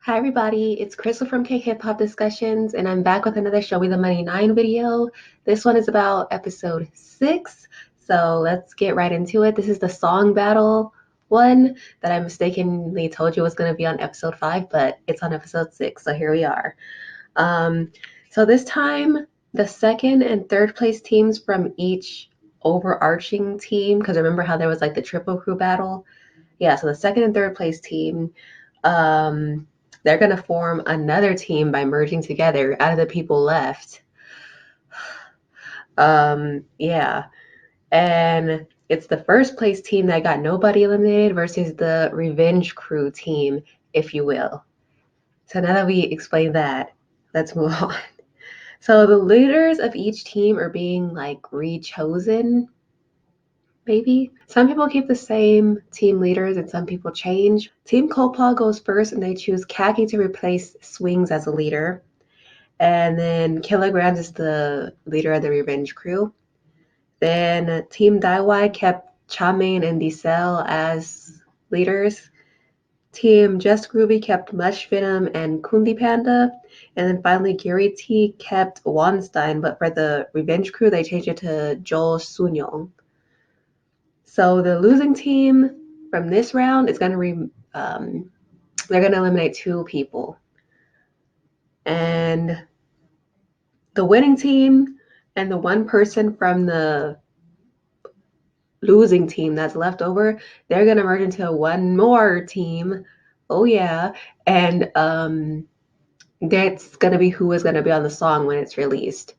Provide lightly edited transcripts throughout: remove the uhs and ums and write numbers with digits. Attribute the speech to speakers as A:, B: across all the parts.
A: Hi everybody, it's Crystal from KhipHop Discussions, and I'm back with another Show Me the Money 9 video. This one is about episode 6, so let's get right into it. This is the song battle one that I mistakenly told you was going to be on episode 5, but it's on episode 6, so here we are. So this time, the second and third place teams from each overarching team, because remember how there was like the triple crew battle? Yeah, so the second and third place team, um, they're gonna form another team by merging together out of the people left. Yeah, and it's the first place team that got nobody eliminated versus the revenge crew team, if you will. So now that we explained that, let's move on. So the leaders of each team are being like re-chosen, maybe. Some people keep the same team leaders and some people change. Team Cobalt goes first and they choose Khakii to replace Swings as a leader. And then Kilograms is the leader of the Revenge crew. Then Team Daiwai kept Charmaine and Diesel as leaders. Team Just Groovy kept Mush Venom and Kundi Panda. And then finally Gary T kept Wonstein, but for the Revenge crew they changed it to Joel Sunyong. So the losing team from this round is going to they're going to eliminate 2 people. And the winning team and the one person from the losing team that's left over, they're going to merge into one more team. Oh yeah. And that's going to be who is going to be on the song when it's released.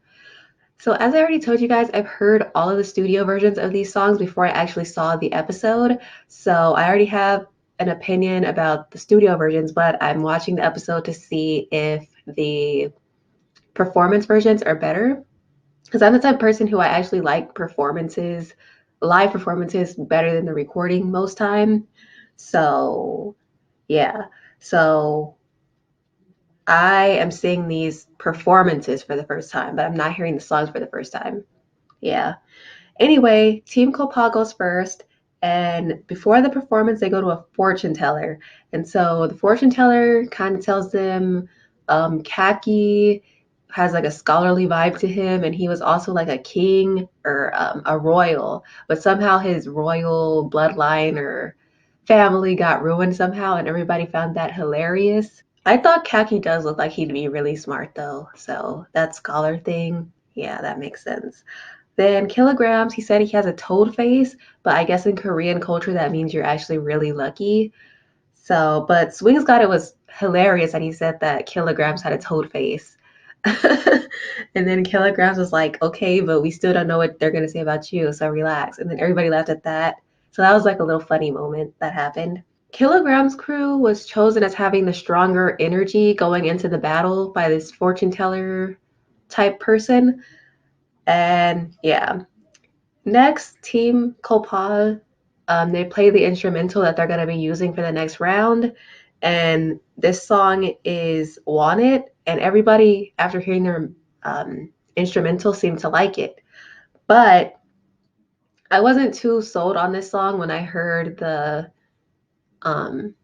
A: So as I already told you guys, I've heard all of the studio versions of these songs before I actually saw the episode. So I already have an opinion about the studio versions, but I'm watching the episode to see if the performance versions are better. Because I'm the type of person who I actually like performances, live performances better than the recording most time. So yeah. So I am seeing these performances for the first time, but I'm not hearing the songs for the first time. Yeah. Anyway, Team Copal goes first, and before the performance, they go to a fortune teller. And so the fortune teller kind of tells them Khakii has like a scholarly vibe to him, and he was also like a king or a royal, but somehow his royal bloodline or family got ruined somehow, and everybody found that hilarious. I thought Khaki does look like he'd be really smart though, so that scholar thing, yeah, that makes sense. Then Kilograms, he said he has a toad face, but I guess in Korean culture that means you're actually really lucky. So, but Swings got it was hilarious that he said that Kilograms had a toad face. And then Kilograms was like, okay, but we still don't know what they're gonna say about you, so relax. And then everybody laughed at that. So that was like a little funny moment that happened. Kilogram's crew was chosen as having the stronger energy going into the battle by this fortune teller type person. And yeah, next, Team Copal, they play the instrumental that they're going to be using for the next round. And this song is Want It. And everybody, after hearing their instrumental, seemed to like it. But I wasn't too sold on this song when I heard the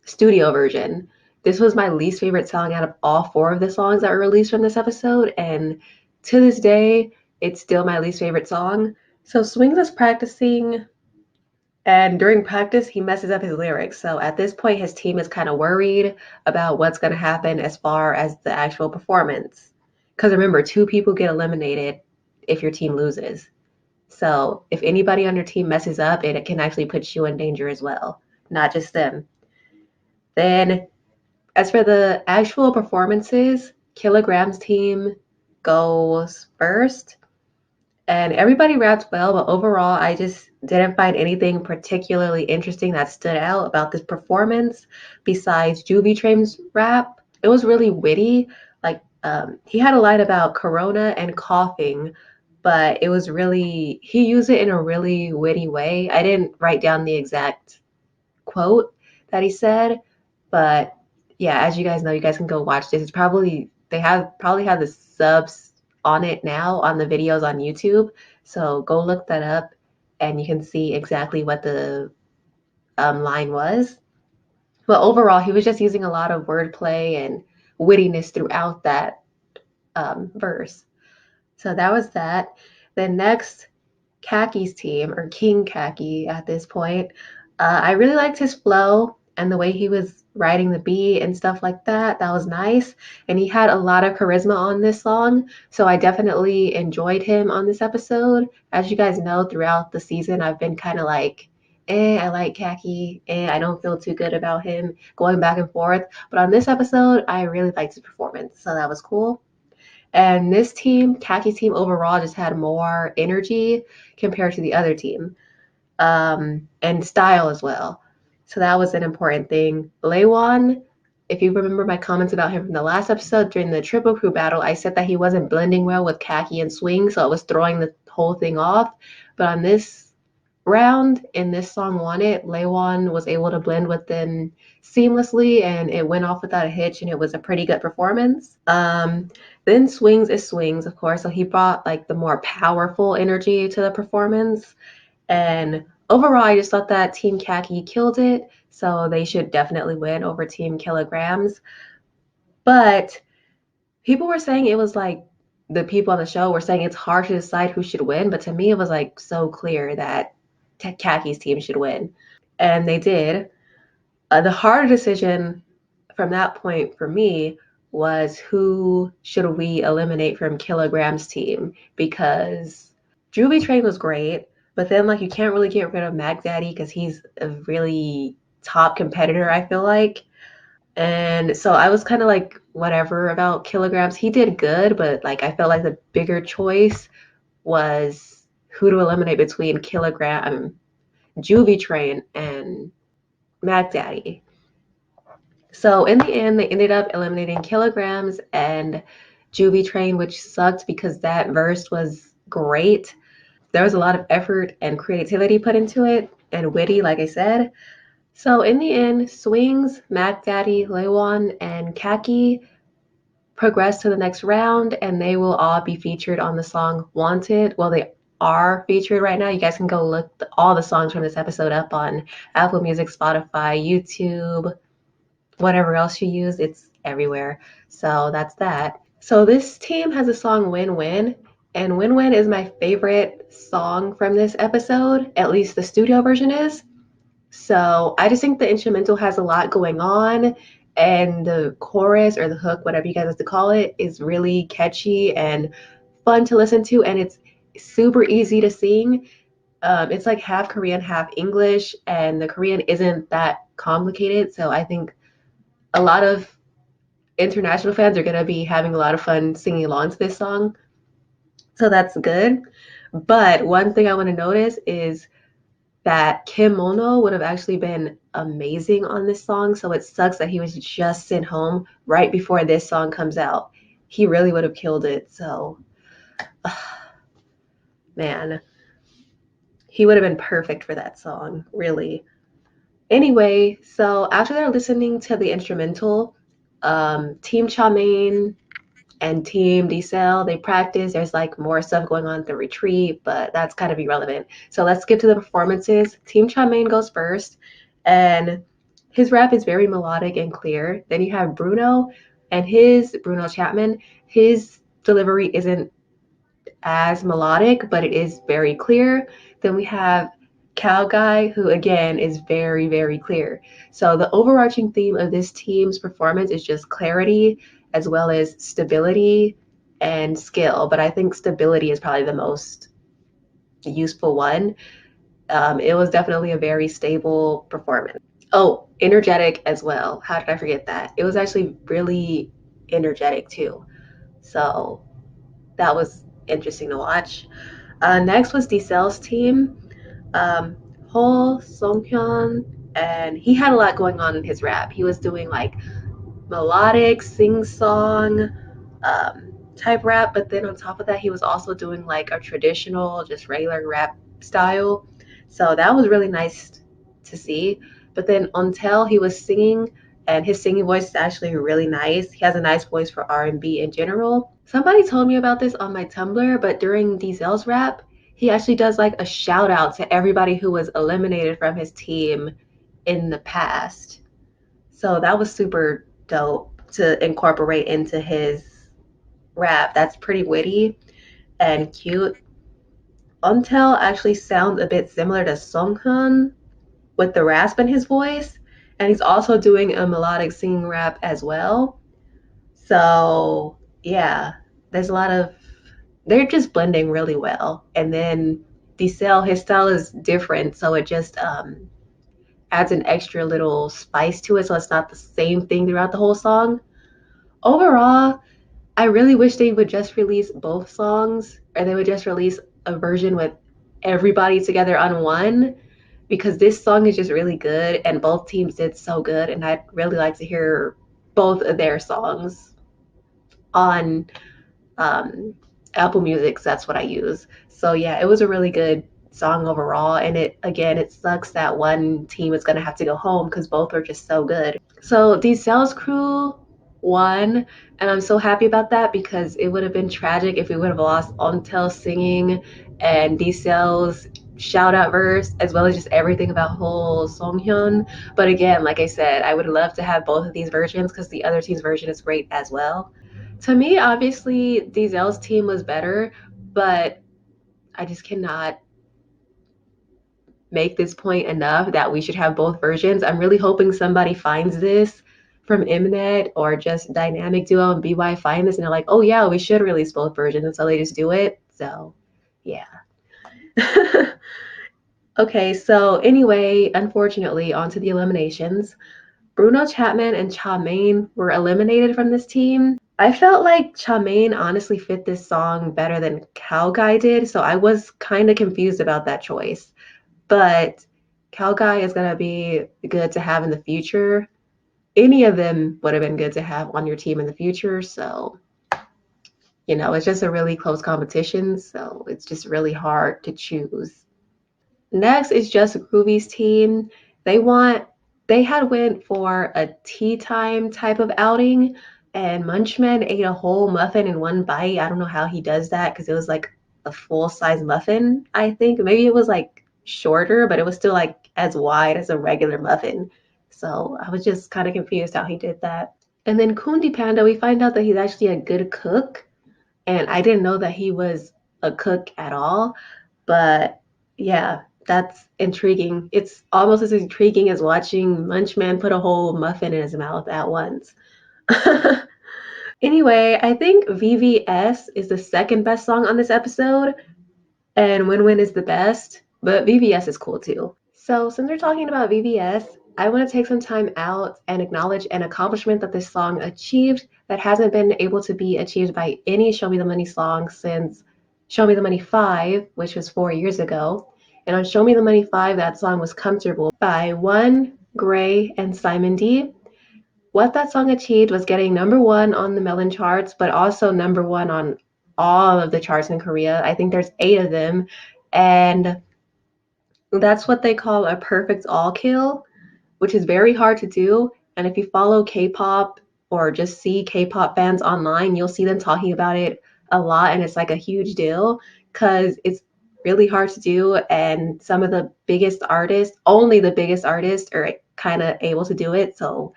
A: studio version. This was my least favorite song out of all 4 of the songs that were released from this episode. And to this day, it's still my least favorite song. So Swings is practicing, and during practice, he messes up his lyrics. So at this point, his team is kind of worried about what's going to happen as far as the actual performance. Because remember, 2 people get eliminated if your team loses. So if anybody on your team messes up, it can actually put you in danger as well, not just them. Then, as for the actual performances, Kilogram's team goes first. And everybody raps well, but overall, I just didn't find anything particularly interesting that stood out about this performance besides Juvie Train's rap. It was really witty. Like, he had a line about corona and coughing, but it was really, he used it in a really witty way. I didn't write down the exact quote that he said, but yeah, as you guys know, you guys can go watch this. It's probably, probably have the subs on it now on the videos on YouTube. So go look that up and you can see exactly what the line was. But overall, he was just using a lot of wordplay and wittiness throughout that verse. So that was that. Then next, Khakii's team, or King Khakii at this point. I really liked his flow and the way he was writing the beat and stuff like that. That was nice. And he had a lot of charisma on this song. So I definitely enjoyed him on this episode. As you guys know, throughout the season, I've been kind of like, I like Khakii, I don't feel too good about him, going back and forth. But on this episode, I really liked his performance. So that was cool. And this team, Khakii's team overall, just had more energy compared to the other team, and style as well. So that was an important thing. Layone, if you remember my comments about him from the last episode during the triple crew battle, I said that he wasn't blending well with Khakii and Swing, so it was throwing the whole thing off. But on this round, in this song Want It, Layone was able to blend with them seamlessly, and it went off without a hitch, and it was a pretty good performance. Then Swings is Swings, of course, so he brought like the more powerful energy to the performance. And overall, I just thought that Team Khaki killed it, so they should definitely win over Team Kilograms. But people were saying it was like, the people on the show were saying it's hard to decide who should win, but to me, it was like so clear that Khaki's team should win. And they did. The harder decision from that point for me was who should we eliminate from Kilogram's team, because Juvie Train was great, but then like you can't really get rid of Mac Daddy because he's a really top competitor, I feel like. And so I was kind of like whatever about Kilograms. He did good, but like I felt like the bigger choice was who to eliminate between Juvie Train and Mac Daddy. So in the end, they ended up eliminating Kilograms and Juvie Train, which sucked because that verse was great. There was a lot of effort and creativity put into it, and witty, like I said. So in the end, Swings, Mac Daddy, Layone, and Khaki progress to the next round, and they will all be featured on the song Wanted. Well, they are featured right now. You guys can go look all the songs from this episode up on Apple Music, Spotify, YouTube, whatever else you use, it's everywhere. So that's that. So this team has a song WinWin, and WinWin is my favorite song from this episode, at least the studio version is. So I just think the instrumental has a lot going on, and the chorus or the hook, whatever you guys like to call it, is really catchy and fun to listen to, and it's super easy to sing. It's like half Korean, half English, and the Korean isn't that complicated. So I think a lot of international fans are going to be having a lot of fun singing along to this song. So that's good. But one thing I want to notice is that Kim Mono would have actually been amazing on this song. So it sucks that he was just sent home right before this song comes out. He really would have killed it. So, man, he would have been perfect for that song, really. Anyway, so after they're listening to the instrumental, Team Charmaine and Team Diesel, they practice. There's like more stuff going on at the retreat, but that's kind of irrelevant. So let's get to the performances. Team Charmaine goes first, and his rap is very melodic and clear. Then you have Bruno Bruno Chapman. His delivery isn't as melodic, but it is very clear. Then we have Cow Guy, who again is very, very clear. So the overarching theme of this team's performance is just clarity as well as stability and skill. But I think stability is probably the most useful one. It was definitely a very stable performance. Oh, energetic as well. How did I forget that? It was actually really energetic too. So that was interesting to watch. Next was Diesel's team. Ho Songhyun, and he had a lot going on in his rap. He was doing like melodic sing-song type rap, but then on top of that, he was also doing like a traditional, just regular rap style. So that was really nice to see. But then until he was singing, and his singing voice is actually really nice. He has a nice voice for R&B in general. Somebody told me about this on my Tumblr, but during Diesel's rap, he actually does like a shout out to everybody who was eliminated from his team in the past. So that was super dope to incorporate into his rap. That's pretty witty and cute. Until actually sounds a bit similar to Songhyun with the rasp in his voice, and he's also doing a melodic singing rap as well. So yeah, there's a lot of they're just blending really well. And then Diesel, his style is different, so it just adds an extra little spice to it, so it's not the same thing throughout the whole song. Overall, I really wish they would just release both songs, or they would just release a version with everybody together on one, because this song is just really good and both teams did so good, and I'd really like to hear both of their songs on Apple Music. So that's what I use. So yeah, it was a really good song overall, and it sucks that one team is gonna have to go home because both are just so good. So Diesel's crew won, and I'm so happy about that because it would have been tragic if we would have lost Ontel singing and Diesel's shout out verse, as well as just everything about whole Songhyun. But again, like I said, I would love to have both of these versions because the other team's version is great as well. To me, obviously, Diesel's team was better, but I just cannot make this point enough that we should have both versions. I'm really hoping somebody finds this from Mnet or just Dynamic Duo and BY find this and they're like, oh yeah, we should release both versions. And so they just do it. So yeah. Okay, so anyway, unfortunately, onto the eliminations. Bruno Chapman and Charmaine were eliminated from this team. I felt like Charmaine honestly fit this song better than Khakii did, so I was kind of confused about that choice. But Khakii is going to be good to have in the future. Any of them would have been good to have on your team in the future, so it's just a really close competition, so it's just really hard to choose. Next is Just Groovy's team. They had went for a tea time type of outing, and Munchman ate a whole muffin in one bite. I don't know how he does that because it was like a full size muffin, I think. Maybe it was like shorter, but it was still like as wide as a regular muffin. So I was just kind of confused how he did that. And then Kundi Panda, we find out that he's actually a good cook, and I didn't know that he was a cook at all. But yeah, that's intriguing. It's almost as intriguing as watching Munchman put a whole muffin in his mouth at once. Anyway, I think VVS is the second best song on this episode, and WinWin is the best, but VVS is cool too. So, since we're talking about VVS, I want to take some time out and acknowledge an accomplishment that this song achieved that hasn't been able to be achieved by any Show Me the Money song since Show Me the Money 5, which was 4 years ago. And on Show Me the Money 5, that song was Comfortable by One, Gray, and Simon D. What that song achieved was getting #1 on the Melon charts, but also #1 on all of the charts in Korea. I think there's 8 of them. And that's what they call a perfect all kill, which is very hard to do. And if you follow K-pop or just see K-pop fans online, you'll see them talking about it a lot. And it's like a huge deal because it's really hard to do. And some of the biggest artists, only the biggest artists, are kind of able to do it. So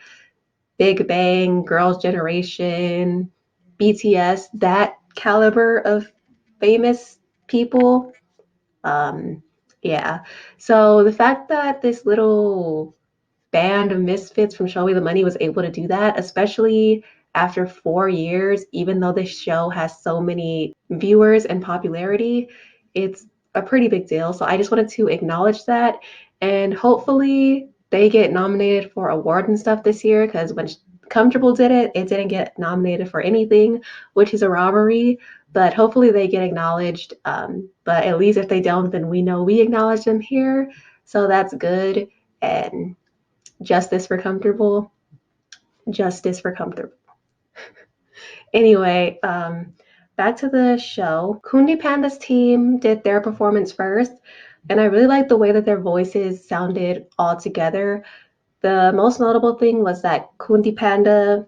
A: Big Bang, Girls' Generation, BTS, that caliber of famous people. Yeah. So the fact that this little band of misfits from Show Me the Money was able to do that, especially after 4 years, even though this show has so many viewers and popularity, it's a pretty big deal. So I just wanted to acknowledge that, and hopefully they get nominated for awards and stuff this year, because when Comfortable did it, it didn't get nominated for anything, which is a robbery. But hopefully they get acknowledged. But at least if they don't, then we know we acknowledge them here. So that's good. And justice for Comfortable. Justice for Comfortable. Anyway, back to the show. Kundi Panda's team did their performance first, and I really liked the way that their voices sounded all together. The most notable thing was that Kundi Panda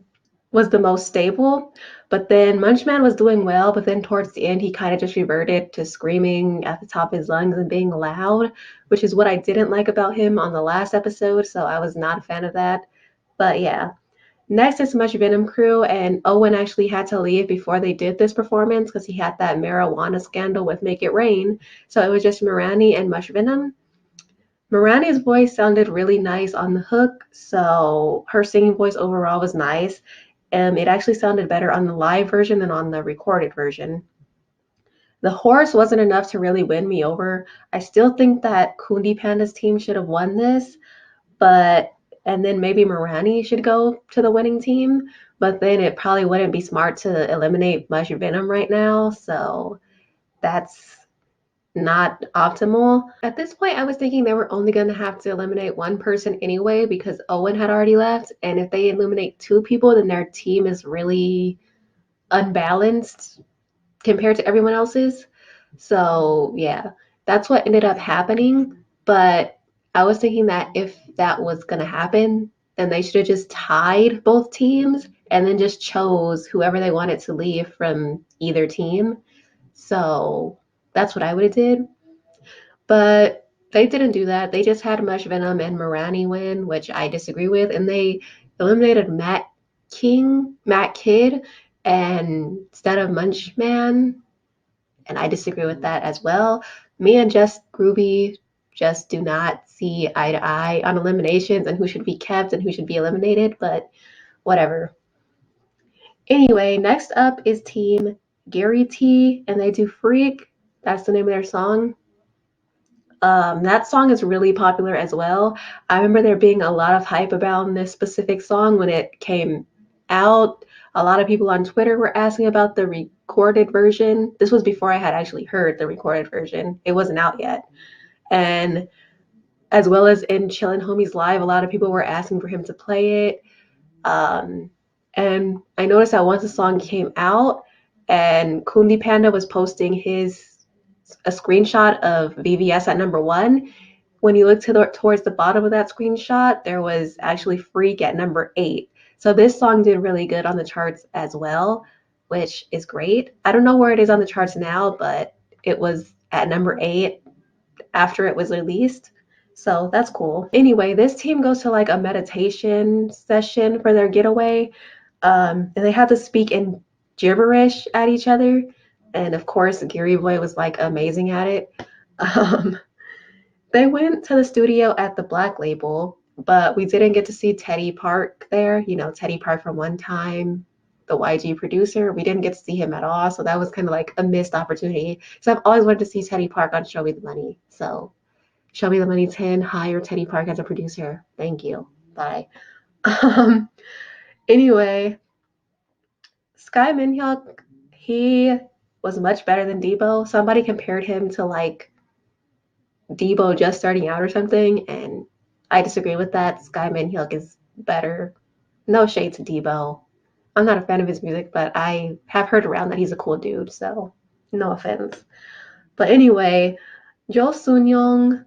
A: was the most stable, but then Munchman was doing well, but then towards the end he kind of just reverted to screaming at the top of his lungs and being loud, which is what I didn't like about him on the last episode, so I was not a fan of that. But yeah. Next is Mush Venom crew, and Owen actually had to leave before they did this performance because he had that marijuana scandal with Make It Rain. So it was just Miranni and Mush Venom. Miranni's voice sounded really nice on the hook, so her singing voice overall was nice. It actually sounded better on the live version than on the recorded version. The horse wasn't enough to really win me over. I still think that Kundi Panda's team should have won this, but and then maybe Miranni should go to the winning team, but then it probably wouldn't be smart to eliminate Mush Venom right now, so that's not optimal. At this point, I was thinking they were only going to have to eliminate one person anyway because Owen had already left, and if they eliminate two people, then their team is really unbalanced compared to everyone else's. So, yeah, that's what ended up happening. But I was thinking that if that was going to happen, then they should have just tied both teams and then just chose whoever they wanted to leave from either team. So that's what I would have did. But they didn't do that. They just had Mush Venom and Miranni win, which I disagree with, and they eliminated Matt Kidd, and instead of Munchman, and I disagree with that as well. Me and Jess Groovy just do not see eye to eye on eliminations and who should be kept and who should be eliminated, but whatever. Anyway, next up is Team Gary T, and they do Freak. That's the name of their song. That song is really popular as well. I remember there being a lot of hype about this specific song when it came out. A lot of people on Twitter were asking about the recorded version. This was before I had actually heard the recorded version. It wasn't out yet. And as well as in Chillin Homie's live, a lot of people were asking for him to play it. Um, and I noticed that once the song came out and Kundi Panda was posting a screenshot of VVS at number one. When you look towards the bottom of that screenshot, there was actually Freak at number 8. So this song did really good on the charts as well, which is great. I don't know where it is on the charts now, but it was at number 8 after it was released. So that's cool. Anyway, this team goes to like a meditation session for their getaway. And they had to speak in gibberish at each other. And of course, Gary Boy was like amazing at it. Um, they went to the studio at the Black Label, but we didn't get to see Teddy Park there. You know, Teddy Park from One Time, the YG producer. We didn't get to see him at all. So that was kind of like a missed opportunity. So I've always wanted to see Teddy Park on Show Me the Money. So Show Me the Money 10, hire Teddy Park as a producer. Thank you. Bye. Um, anyway, Sky Minhyuk, he was much better than Debo. Somebody compared him to like Debo just starting out or something, and I disagree with that. Sky Minhyuk is better. No shade to Debo. I'm not a fan of his music, but I have heard around that he's a cool dude, so no offense. But anyway, Jo Young,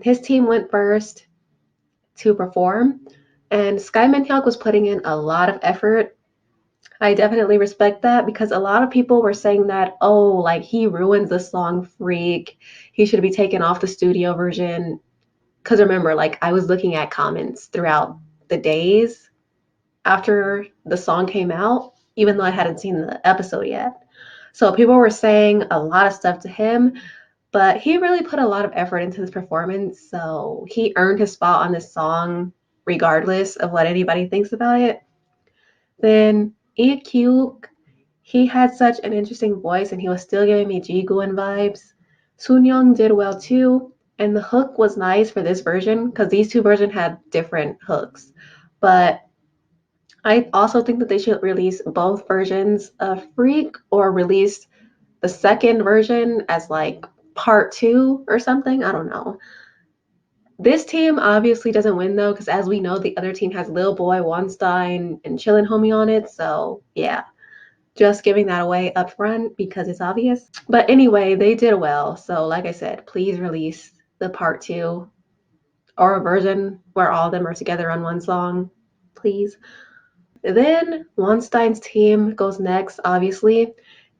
A: his team went first to perform, and Sky Minhyuk was putting in a lot of effort. I definitely respect that because a lot of people were saying that, oh, like he ruins the song Freak. He should be taken off the studio version. Because remember, like I was looking at comments throughout the days after the song came out, even though I hadn't seen the episode yet. So people were saying a lot of stuff to him, but he really put a lot of effort into this performance. So he earned his spot on this song regardless of what anybody thinks about it. Then EQ, he had such an interesting voice and he was still giving me Ji-Goon vibes. Soonyoung did well too, and the hook was nice for this version because these two versions had different hooks. But I also think that they should release both versions of Freak or release the second version as like part 2 or something. I don't know. This team obviously doesn't win though, because as we know, the other team has Lil Boi, Wonstein, and Chillin Homie on it. So yeah, just giving that away up front because it's obvious. But anyway, they did well. So like I said, please release the part 2 or a version where all of them are together on one song, please. Then Wonstein's team goes next, obviously,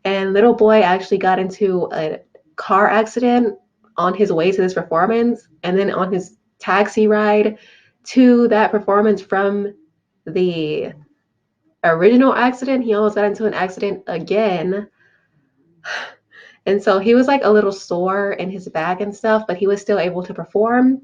A: and Little Boy actually got into a car accident on his way to this performance, and then on his taxi ride to that performance from the original accident, he almost got into an accident again. And so he was like a little sore in his back and stuff, but he was still able to perform.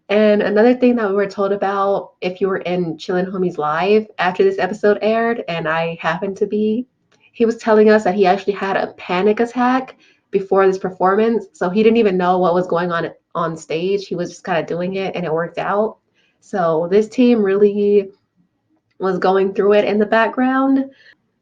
A: And another thing that we were told about, if you were in Chillin Homie's live after this episode aired, and I happened to be, he was telling us that he actually had a panic attack before this performance. So he didn't even know what was going on stage. He was just kind of doing it and it worked out. So this team really was going through it in the background,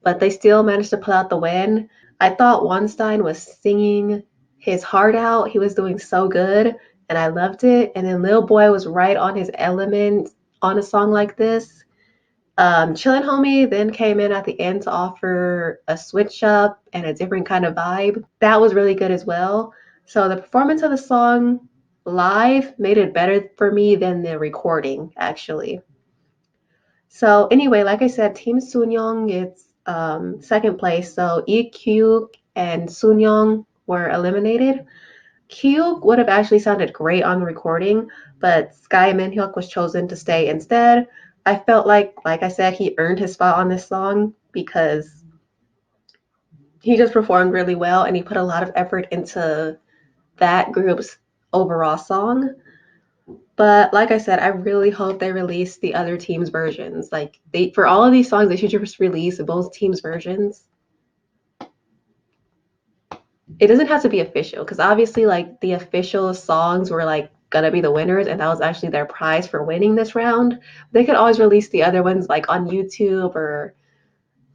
A: but they still managed to pull out the win. I thought Wonstein was singing his heart out. He was doing so good, and I loved it. And then Lil Boi was right on his element on a song like this. Chillin Homie then came in at the end to offer a switch up and a different kind of vibe. That was really good as well. So the performance of the song live made it better for me than the recording, actually. So anyway, like I said, Team Soonyoung is second place. So EQ and Soonyoung were eliminated. Kyuk would have actually sounded great on the recording, but Sky Minhyuk was chosen to stay instead. I felt like I said, he earned his spot on this song because he just performed really well and he put a lot of effort into that group's overall song. But like I said, I really hope they release the other teams' versions. Like for all of these songs, they should just release both teams' versions. It doesn't have to be official, because obviously like the official songs were like gonna be the winners, and that was actually their prize for winning this round. They could always release the other ones like on YouTube or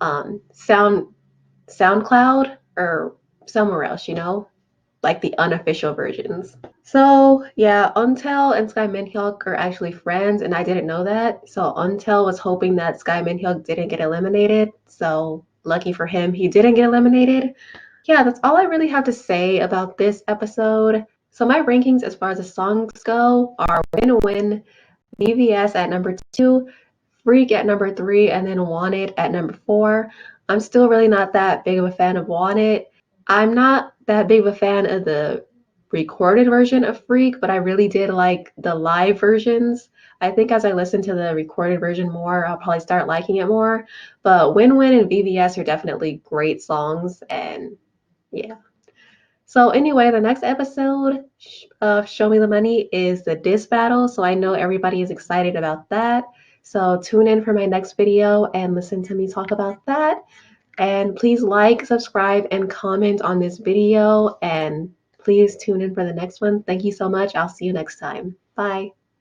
A: SoundCloud or somewhere else, like the unofficial versions. So yeah, Untel and Sky Minhyuk are actually friends, and I didn't know that. So Untel was hoping that Sky Minhyuk didn't get eliminated. So lucky for him, he didn't get eliminated. Yeah, that's all I really have to say about this episode. So my rankings as far as the songs go are WinWin, BVS at number 2, Freak at number 3, and then Wanted at number 4. I'm still really not that big of a fan of Wanted. I'm not that big of a fan of the recorded version of Freak, but I really did like the live versions. I think as I listen to the recorded version more, I'll probably start liking it more. But WinWin and BVS are definitely great songs, and yeah. So anyway, the next episode of Show Me the Money is the diss battle. So I know everybody is excited about that. So tune in for my next video and listen to me talk about that. And please like, subscribe, and comment on this video. And please tune in for the next one. Thank you so much. I'll see you next time. Bye.